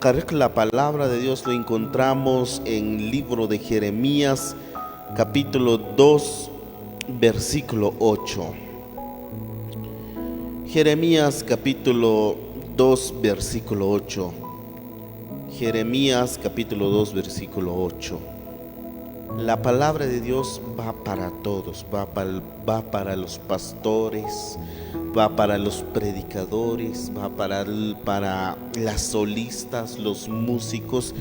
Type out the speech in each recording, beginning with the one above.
La palabra de Dios lo encontramos en el libro de Jeremías, capítulo 2, versículo 8. Jeremías, capítulo 2, versículo 8. Jeremías, capítulo 2, versículo 8. La palabra de Dios va para todos, va para los pastores, va para los predicadores, va para las solistas, los músicos,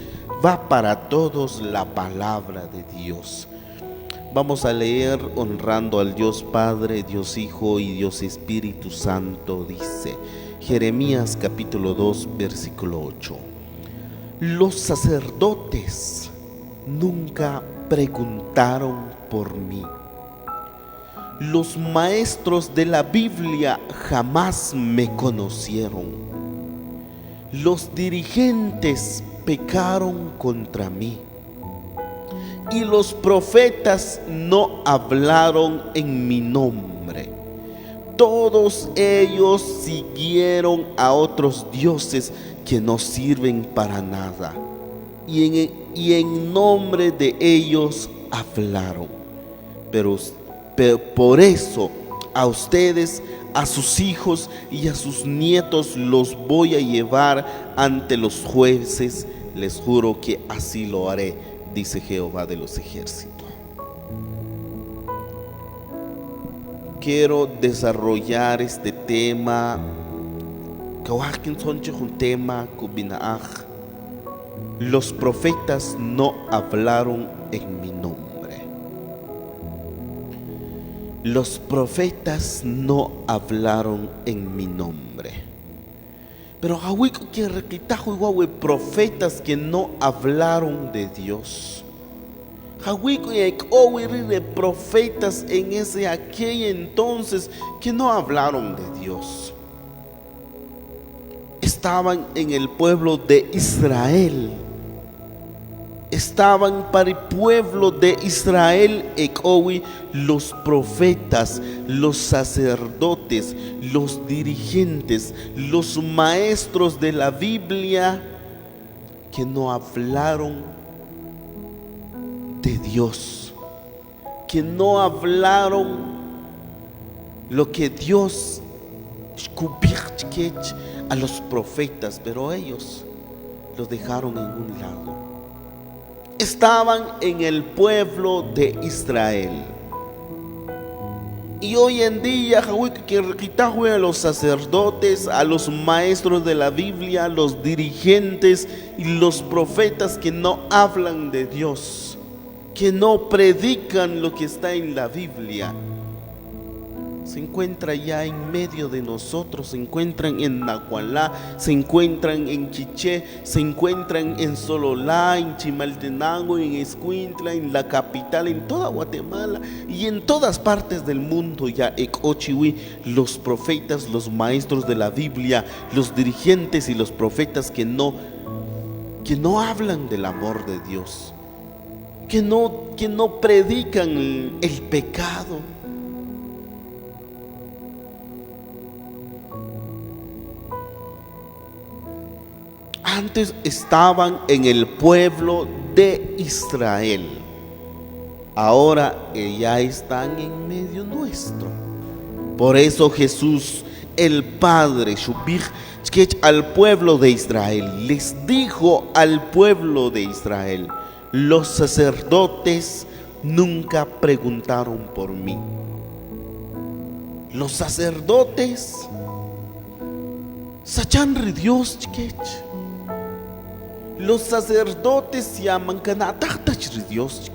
va para todos la palabra de Dios. Vamos a leer honrando al Dios Padre, Dios Hijo y Dios Espíritu Santo. Dice Jeremías capítulo 2, versículo 8. Los sacerdotes nunca preguntaron por mí. Los maestros de la Biblia jamás me conocieron. Los dirigentes pecaron contra mí. Y los profetas no hablaron en mi nombre. Todos ellos siguieron a otros dioses que no sirven para nada. Y en nombre de ellos hablaron. Pero por eso a ustedes, a sus hijos y a sus nietos los voy a llevar ante los jueces. Les juro que así lo haré, dice Jehová de los ejércitos. Quiero desarrollar este tema. Los profetas no hablaron en mi nombre. Los profetas no hablaron en mi nombre. Pero hay profetas que no hablaron de Dios. Hay profetas en aquel entonces que no hablaron de Dios. Estaban en el pueblo de Israel. Estaban para el pueblo de Israel los profetas, los sacerdotes, los dirigentes, los maestros de la Biblia que no hablaron de Dios, que no hablaron lo que Dios a los profetas, pero ellos los dejaron en un lado. Estaban en el pueblo de Israel. Y hoy en día a los sacerdotes, a los maestros de la Biblia, los dirigentes y los profetas que no hablan de Dios, que no predican lo que está en la Biblia. Se encuentra ya en medio de nosotros, se encuentran en Nahualá, se encuentran en Quiché, se encuentran en Sololá, en Chimaltenango, en Escuintla, en la capital, en toda Guatemala y en todas partes del mundo. Ya los profetas, los maestros de la Biblia, los dirigentes y los profetas que no hablan del amor de Dios, que no predican el pecado. Antes estaban en el pueblo de Israel. Ahora ya están en medio nuestro. Por eso Jesús, el Padre, al pueblo de Israel, les dijo al pueblo de Israel: los sacerdotes nunca preguntaron por mí. Los sacerdotes sachanri Dios chiquech. Los sacerdotes llaman Dios,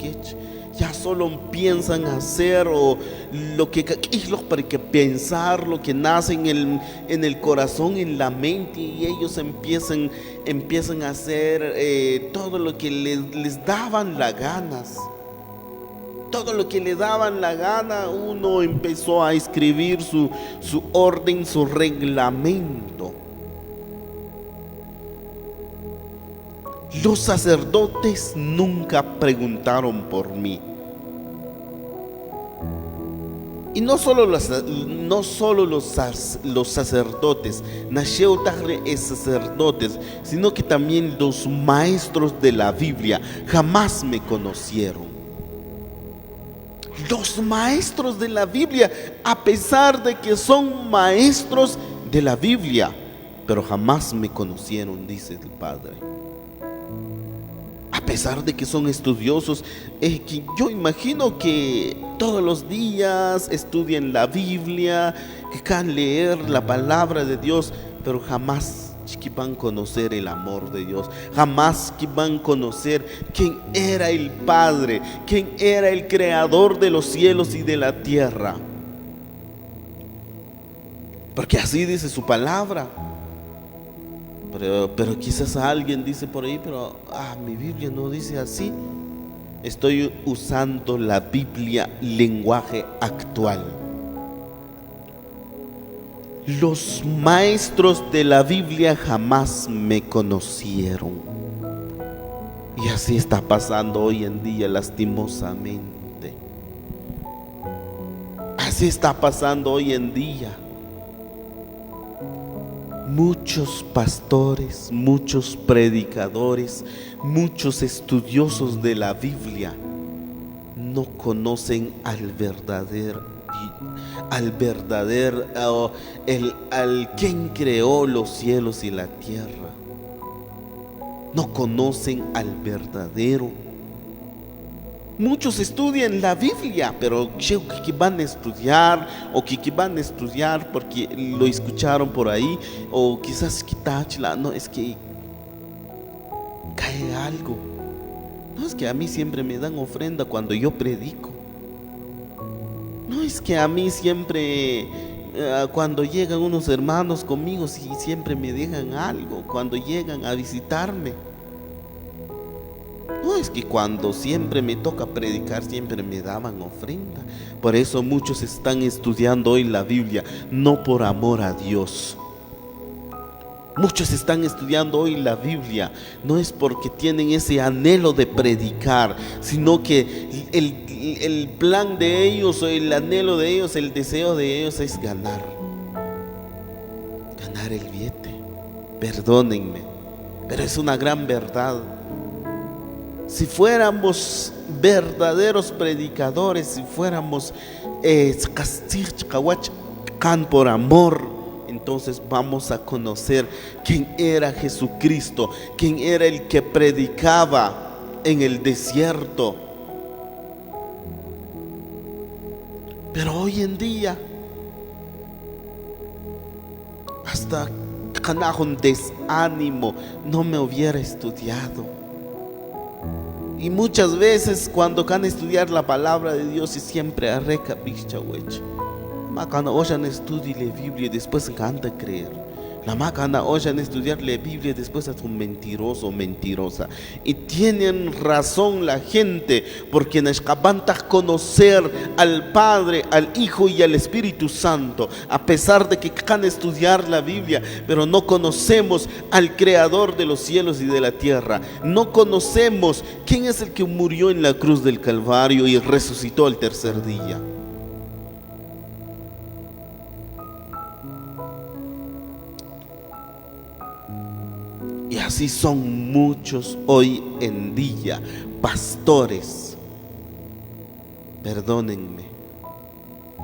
ya solo piensan hacer o lo que para que pensar lo que nace en el corazón, en la mente, y ellos empiezan a hacer todo lo que les daban las ganas. Todo lo que le daban la gana. Uno empezó a escribir su orden, su reglamento. Los sacerdotes nunca preguntaron por mí. Y no solo los sacerdotes, Nasheu Tajre es sacerdotes, sino que también los maestros de la Biblia jamás me conocieron. Los maestros de la Biblia, a pesar de que son maestros de la Biblia, pero jamás me conocieron, dice el Padre. A pesar de que son estudiosos, que yo imagino que todos los días estudian la Biblia, que can leer la palabra de Dios, pero jamás que van a conocer el amor de Dios, jamás que van a conocer quién era el Padre, quién era el creador de los cielos y de la tierra. Porque así dice su palabra. Pero quizás alguien dice por ahí, pero mi Biblia no dice así. Estoy usando la Biblia lenguaje actual. Los maestros de la Biblia jamás me conocieron. Y así está pasando hoy en día, lastimosamente. Así está pasando hoy en día. Muchos pastores, muchos predicadores, muchos estudiosos de la Biblia no conocen al quien creó los cielos y la tierra. No conocen al verdadero. Muchos estudian la Biblia, pero que van a estudiar, o que van a estudiar porque lo escucharon por ahí, o quizás no, es que cae algo. No, es que a mí siempre me dan ofrenda cuando yo predico. No, es que a mí siempre cuando llegan unos hermanos conmigo, siempre me dejan algo cuando llegan a visitarme. No, es que cuando siempre me toca predicar, siempre me daban ofrenda. Por eso muchos están estudiando hoy la Biblia, no por amor a Dios. Muchos están estudiando hoy la Biblia, no es porque tienen ese anhelo de predicar, sino que el plan de ellos, o el anhelo de ellos, el deseo de ellos es ganar el billete. Perdónenme, pero es una gran verdad. Si fuéramos verdaderos predicadores, si fuéramos por amor, entonces vamos a conocer quién era Jesucristo, quién era el que predicaba en el desierto. Pero hoy en día, hasta con desánimo, no me hubiera estudiado. Y muchas veces cuando can estudiar la palabra de Dios, y siempre arreca pichawech. Macana oyan estudiar la Biblia y después canta creer. La macana oyan estudiar la Biblia y después es un mentiroso o mentirosa. Y tienen razón la gente, porque nos acabanta conocer al Padre, al Hijo y al Espíritu Santo, a pesar de que can estudiar la Biblia, pero no conocemos al Creador de los cielos y de la tierra. No conocemos quién es el que murió en la cruz del Calvario y resucitó al tercer día. Y así son muchos hoy en día, pastores. Perdónenme,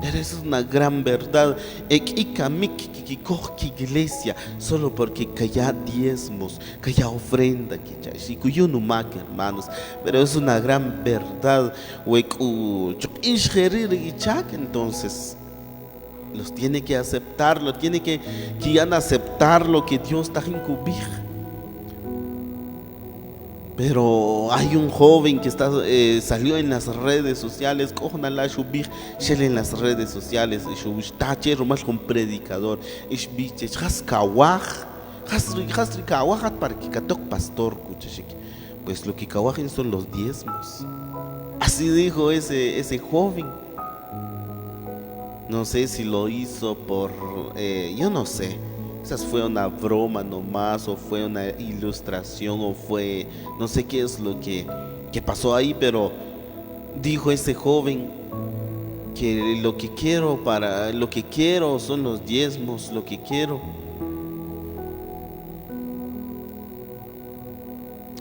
pero eso es una gran verdad. Iglesia, solo porque calla diezmos, calla ofrenda, hermanos, pero es una gran verdad. Entonces los tiene que aceptar, tiene que aceptar lo que Dios está en. Pero hay un joven que salió en las redes sociales, en las redes sociales, está más con predicador, para que catok pastor, pues lo que cawajen son los diezmos. Así dijo ese joven. No sé si lo hizo por, yo no sé. Quizás fue una broma nomás, o fue una ilustración, o fue, no sé qué es lo que pasó ahí, pero dijo ese joven que lo que quiero son los diezmos, lo que quiero.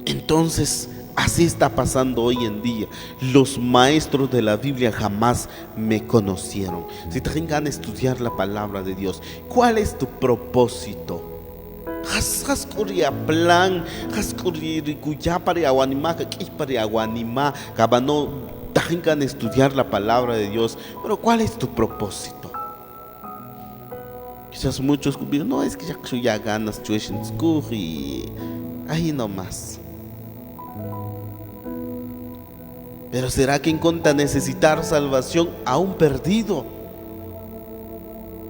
Entonces, así está pasando hoy en día. Los maestros de la Biblia jamás me conocieron. Si te ganas de estudiar la palabra de Dios, ¿cuál es tu propósito? Has plan, has ya para aguanimar, que para aguanimar, cabano, te ganas de estudiar la palabra de Dios. Pero ¿cuál es tu propósito? Quizás muchos dirán, no, es que ya ganas tuition school y ahí nomás. Pero ¿será que en contra necesitar salvación a un perdido?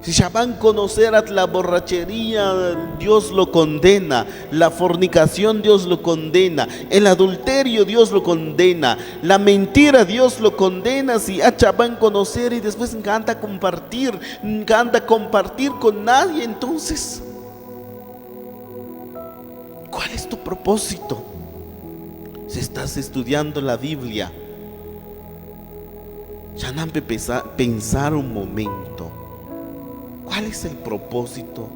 Si ya van a conocer a la borrachería, Dios lo condena. La fornicación, Dios lo condena. El adulterio, Dios lo condena. La mentira, Dios lo condena. Si ya van a conocer y después encanta compartir con nadie, entonces, ¿cuál es tu propósito? Si estás estudiando la Biblia, ya no pensar un momento, ¿cuál es el propósito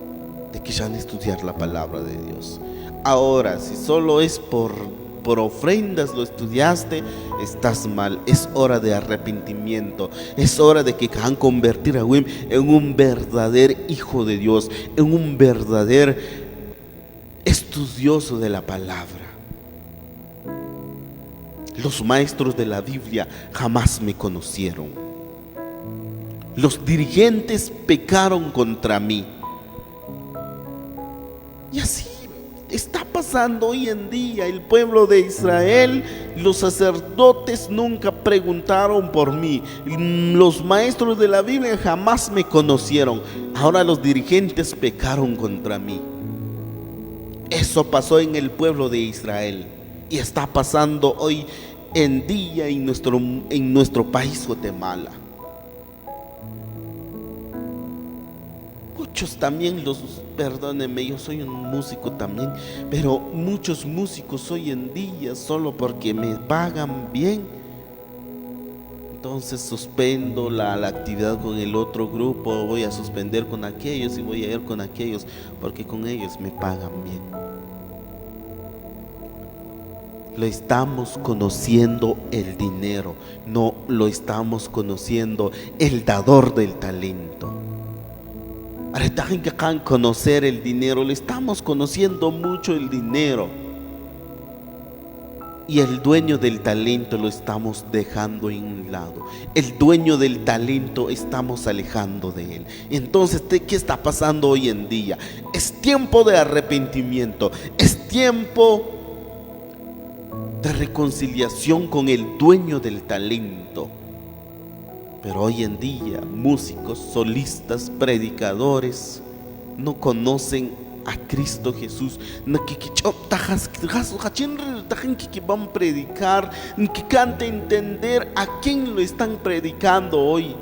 de que ya han estudiar la palabra de Dios? Ahora, si solo es por ofrendas lo estudiaste, estás mal. Es hora de arrepentimiento. Es hora de que han convertir a Wim en un verdadero hijo de Dios, en un verdadero estudioso de la palabra. Los maestros de la Biblia jamás me conocieron. Los dirigentes pecaron contra mí. Y así está pasando hoy en día. El pueblo de Israel, los sacerdotes nunca preguntaron por mí. Los maestros de la Biblia jamás me conocieron. Ahora los dirigentes pecaron contra mí. Eso pasó en el pueblo de Israel y está pasando hoy en día en nuestro país, Guatemala. Muchos también perdónenme, yo soy un músico también, pero muchos músicos hoy en día, solo porque me pagan bien, entonces suspendo la actividad con el otro grupo, voy a suspender con aquellos y voy a ir con aquellos, porque con ellos me pagan bien. Lo estamos conociendo el dinero, no lo estamos conociendo el dador del talento. Ahorita hay que conocer el dinero, le estamos conociendo mucho el dinero. Y el dueño del talento lo estamos dejando en un lado. El dueño del talento estamos alejando de él. Entonces, ¿qué está pasando hoy en día? Es tiempo de arrepentimiento, es tiempo de reconciliación con el dueño del talento. Pero hoy en día músicos, solistas, predicadores no conocen a Cristo Jesús. Que van a predicar, que cante entender a quién lo están predicando hoy.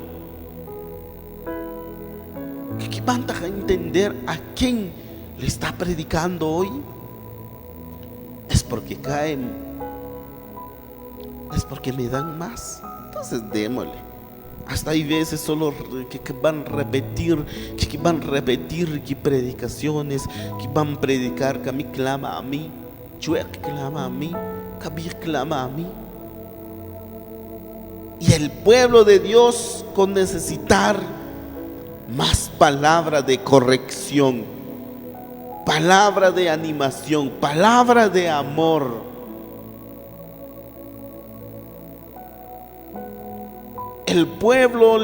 Que van a entender a quién le está predicando hoy. Es porque caen, es porque me dan más. Entonces démosle. Hasta hay veces solo que van a repetir que predicaciones, que van a predicar que a mí clama a mí, Chuec clama a mí, Kabir clama a mí. Y el pueblo de Dios con necesitar más palabra de corrección, palabra de animación, palabra de amor. El pueblo,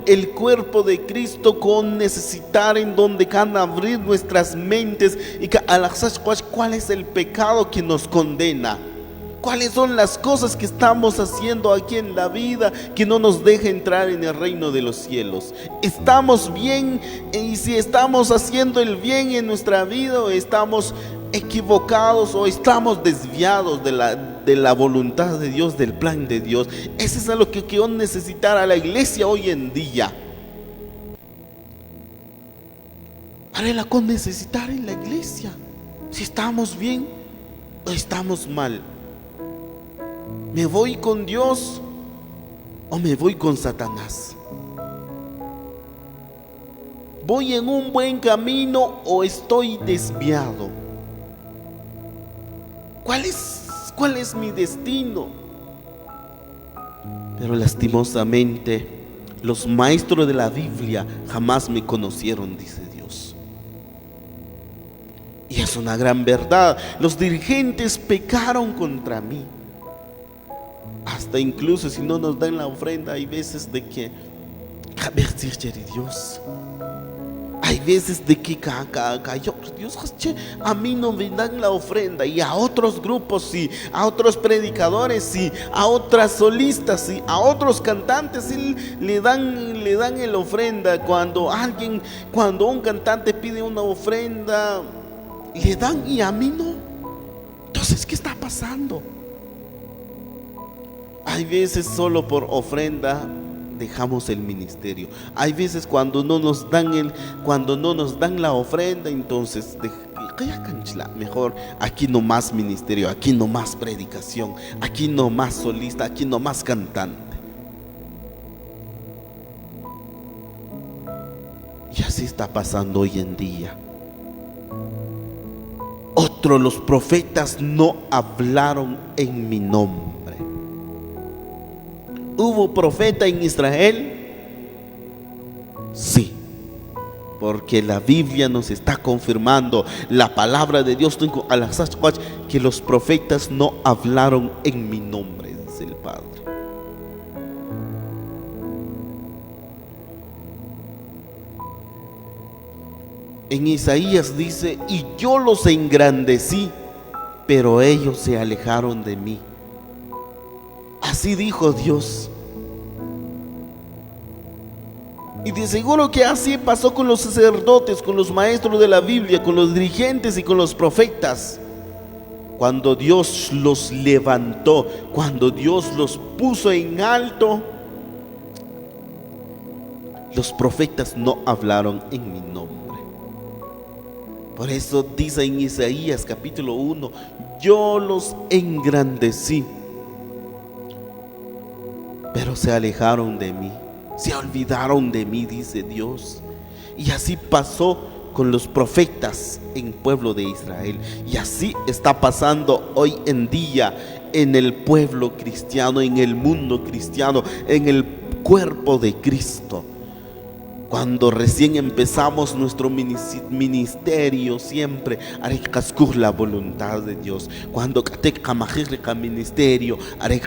el cuerpo de Cristo con necesitar en donde can abrir nuestras mentes y que cuál es el pecado que nos condena, cuáles son las cosas que estamos haciendo aquí en la vida que no nos deja entrar en el reino de los cielos. ¿Estamos bien? Y si estamos haciendo el bien en nuestra vida, o estamos equivocados o estamos desviados de la voluntad de Dios, del plan de Dios. Eso es lo que quiero necesitar a la iglesia hoy en día. Para la con necesitar en la iglesia si estamos bien o estamos mal. ¿Me voy con Dios o me voy con Satanás? ¿Voy en un buen camino o estoy desviado? ¿Cuál es mi destino? Pero lastimosamente, los maestros de la Biblia jamás me conocieron, dice Dios. Y es una gran verdad. Los dirigentes pecaron contra mí. Hasta incluso si no nos dan la ofrenda, hay veces de que Dios, hay veces de que Dios, a mí no me dan la ofrenda, y a otros grupos sí, a otros predicadores sí, a otras solistas sí, a otros cantantes sí le dan la ofrenda. Cuando un cantante pide una ofrenda, le dan, y a mí no. Entonces, ¿qué está pasando? Hay veces solo por ofrenda dejamos el ministerio. Hay veces cuando no nos dan la ofrenda, entonces mejor aquí no más ministerio, aquí no más predicación, aquí no más solista, aquí no más cantante. Y así está pasando hoy en día. Los profetas no hablaron en mi nombre. ¿Hubo profeta en Israel? Sí, porque la Biblia nos está confirmando, la palabra de Dios, que los profetas no hablaron en mi nombre, dice el Padre. En Isaías dice: y yo los engrandecí, pero ellos se alejaron de mí. Así dijo Dios. Y de seguro que así pasó con los sacerdotes, con los maestros de la Biblia, con los dirigentes y con los profetas. Cuando Dios los levantó, cuando Dios los puso en alto, los profetas no hablaron en mi nombre. Por eso dice en Isaías capítulo 1: yo los engrandecí, pero se alejaron de mí, se olvidaron de mí, dice Dios. Y así pasó con los profetas en pueblo de Israel. Y así está pasando hoy en día en el pueblo cristiano, en el mundo cristiano, en el cuerpo de Cristo. Cuando recién empezamos nuestro ministerio, siempre haré la voluntad de Dios. Cuando ministerio, haré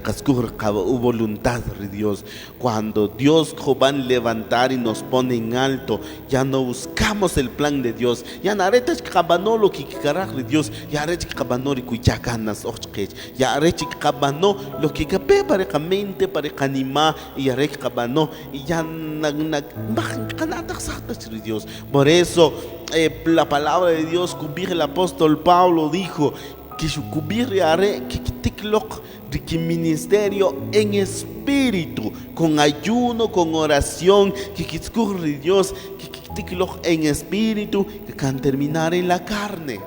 voluntad de Dios. Cuando Dios va a levantar y nos pone en alto, ya no buscamos el plan de Dios. Ya no haré lo que quiera de Dios. Ya haré lo que cape para mente, para animar, y haré y ya Dios. Por eso la palabra de Dios, el apóstol Pablo dijo que su que ministerio en espíritu, con ayuno, con oración, que Dios, que en espíritu, que can terminar en la carne.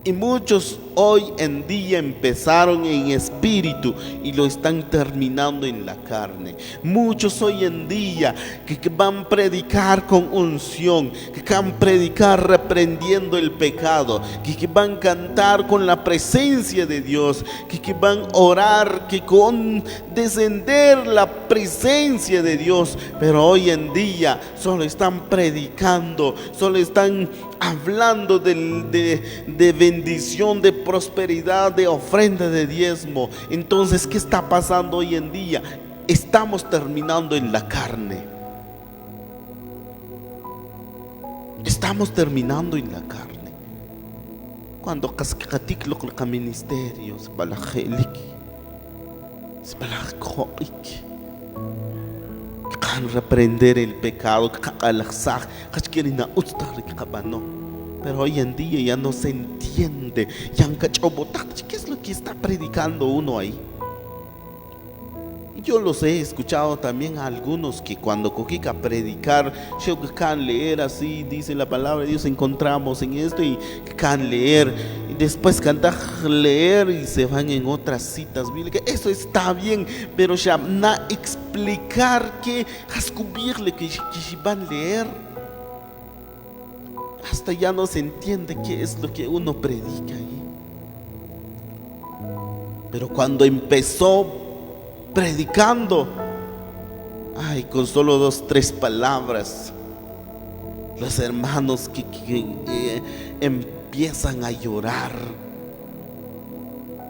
Y muchos hoy en día empezaron en espíritu y lo están terminando en la carne. Muchos hoy en día que van a predicar con unción, que van a predicar reprendiendo el pecado, que van a cantar con la presencia de Dios, que van a orar, que con descender la presencia de Dios. Pero hoy en día solo están predicando, solo están hablando de bendición, de prosperidad, de ofrenda, de diezmo. Entonces, ¿qué está pasando hoy en día? Estamos terminando en la carne. Estamos terminando en la carne. Cuando cascaticlo con el ministerio, se va la reprender el pecado, pero hoy en día ya no se entiende. ¿Qué es lo que está predicando uno ahí? Yo los he escuchado también a algunos que cuando coquica predicar, leer así, dice la palabra de Dios, encontramos en esto y can leer. después cantar, leer y se van en otras citas bíblicas. Eso está bien, pero ya no explicar que descubrirle que van a leer. Hasta ya no se entiende qué es lo que uno predica ahí. Pero cuando empezó predicando, ay, con solo 2, 3 palabras, los hermanos que empiezan a llorar.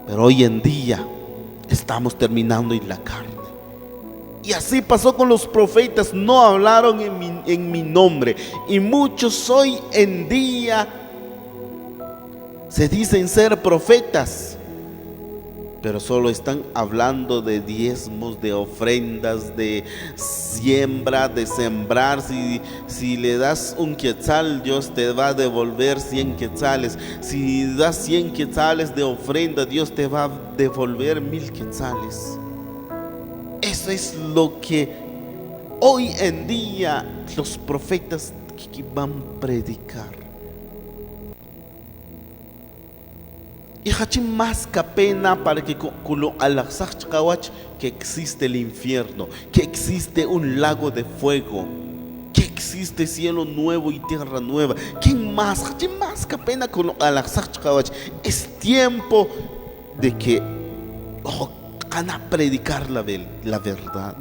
Pero hoy en día estamos terminando en la carne. Y así pasó con los profetas, no hablaron en mi nombre. Y muchos hoy en día se dicen ser profetas, pero solo están hablando de diezmos, de ofrendas, de siembra, de sembrar. Si le das un quetzal, Dios te va a devolver 100 quetzales. Si das 100 quetzales de ofrenda, Dios te va a devolver 1000 quetzales. Eso es lo que hoy en día los profetas que van a predicar. Y hachim más que pena para que que existe el infierno, que existe un lago de fuego, que existe cielo nuevo y tierra nueva. ¿Quién más? Hachim más que pena con es tiempo de que van a predicar la verdad.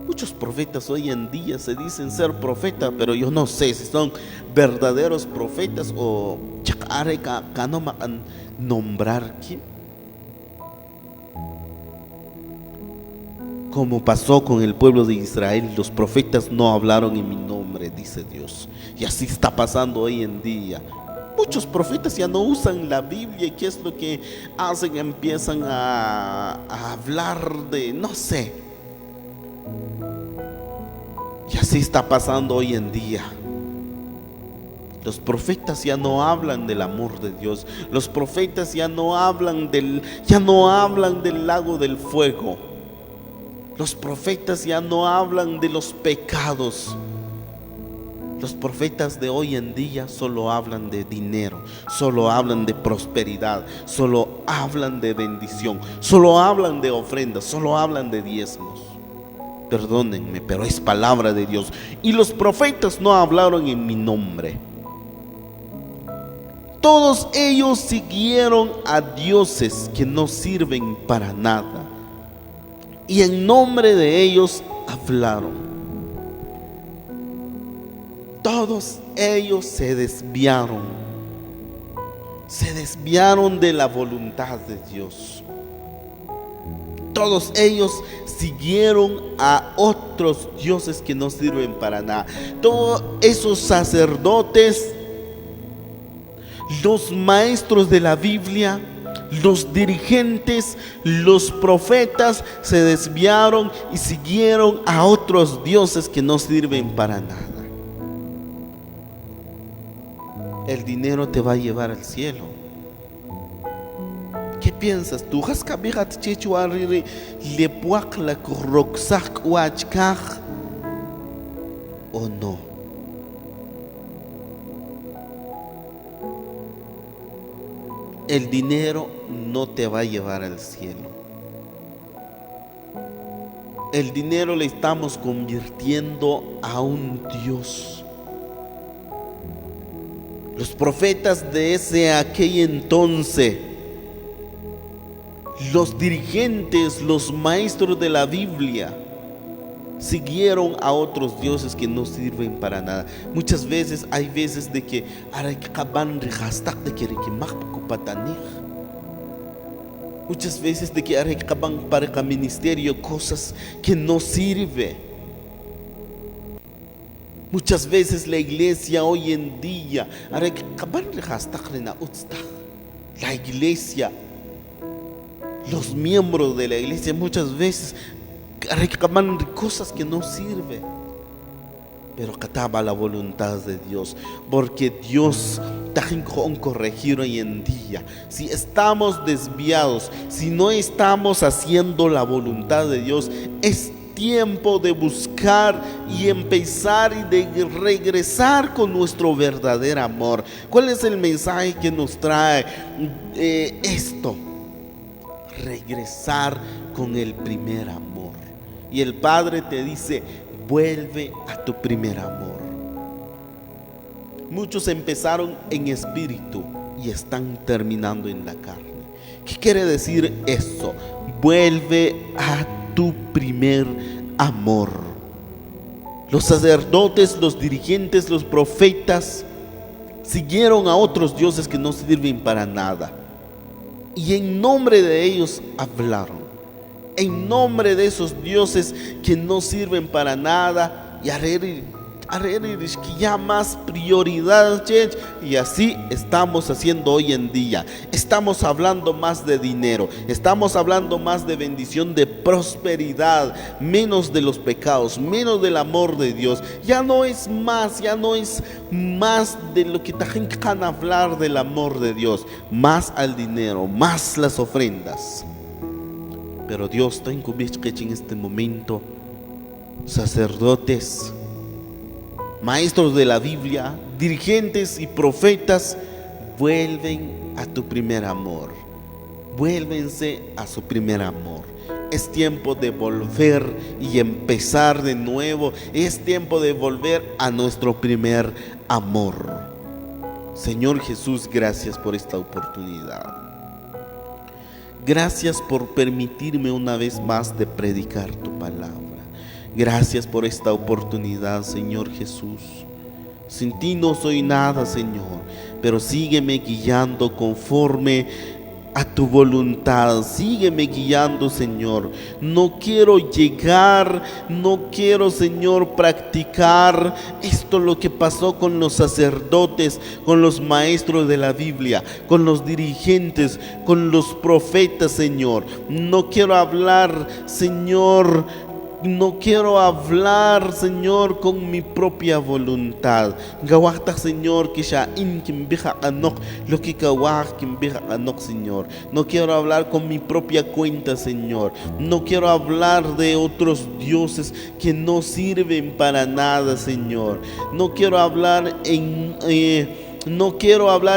Muchos profetas hoy en día se dicen ser profetas, pero yo no sé si son verdaderos profetas o nombrar quién. Como pasó con el pueblo de Israel, los profetas no hablaron en mi nombre, dice Dios. Y así está pasando hoy en día. Muchos profetas ya no usan la Biblia. ¿Y qué es lo que hacen? Empiezan a hablar de, no sé. Y así está pasando hoy en día. Los profetas ya no hablan del amor de Dios. Los profetas ya no hablan del lago del fuego. Los profetas ya no hablan de los pecados. Los profetas de hoy en día solo hablan de dinero, solo hablan de prosperidad, solo hablan de bendición, solo hablan de ofrendas, solo hablan de diezmos. Perdónenme, pero es palabra de Dios. Y los profetas no hablaron en mi nombre. Todos ellos siguieron a dioses que no sirven para nada, y en nombre de ellos hablaron. Todos ellos se desviaron de la voluntad de Dios. Todos ellos siguieron a otros dioses que no sirven para nada. Todos esos sacerdotes, los maestros de la Biblia, los dirigentes, los profetas se desviaron y siguieron a otros dioses que no sirven para nada. El dinero te va a llevar al cielo. ¿Qué piensas? ¿Tú has cambiado le puakla roxak wachkaj o no? El dinero no te va a llevar al cielo. El dinero le estamos convirtiendo a un Dios. Los profetas de aquel entonces, los dirigentes, los maestros de la Biblia, siguieron a otros dioses que no sirven para nada. Muchas veces hay veces de que muchas veces de que acaban para el ministerio cosas que no sirven. Muchas veces la iglesia hoy en día, la iglesia, los miembros de la iglesia muchas veces reclaman cosas que no sirven. Pero acataba la voluntad de Dios, porque Dios está corregir hoy en día. Si estamos desviados, si no estamos haciendo la voluntad de Dios, es tiempo de buscar y empezar y de regresar con nuestro verdadero amor. ¿Cuál es el mensaje que nos trae esto? Regresar con el primer amor. Y el Padre te dice: vuelve a tu primer amor. Muchos empezaron en espíritu y están terminando en la carne. ¿Qué quiere decir eso? Vuelve a tu primer amor. Los sacerdotes, los dirigentes, los profetas siguieron a otros dioses que no sirven para nada, y en nombre de ellos hablaron, en nombre de esos dioses que no sirven para nada, y que ya más prioridad. Y así estamos haciendo hoy en día. Estamos hablando más de dinero, estamos hablando más de bendición, de prosperidad, menos de los pecados, menos del amor de Dios. Ya no es más de lo que te hablar del amor de Dios, más al dinero, más las ofrendas. Pero Dios está en este momento sacerdotes, maestros de la Biblia, dirigentes y profetas, vuelven a tu primer amor. Vuélvense a su primer amor. Es tiempo de volver y empezar de nuevo. Es tiempo de volver a nuestro primer amor. Señor Jesús, gracias por esta oportunidad. Gracias por permitirme una vez más de predicar tu palabra. Gracias por esta oportunidad, Señor Jesús. Sin ti no soy nada, Señor, pero sígueme guiando conforme a tu voluntad. Sígueme guiando, Señor. No quiero Señor, practicar esto, lo que pasó con los sacerdotes, con los maestros de la Biblia, con los dirigentes, con los profetas, Señor. No quiero hablar, Señor, con mi propia voluntad. Gawakta, Señor, que ya lo que Señor. No quiero hablar con mi propia cuenta, Señor. No quiero hablar de otros dioses que no sirven para nada, Señor. No quiero hablar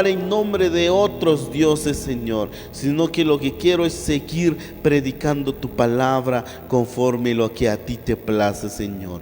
en nombre de otros dioses, Señor, sino que lo que quiero es seguir predicando tu palabra conforme lo que a ti te place, Señor.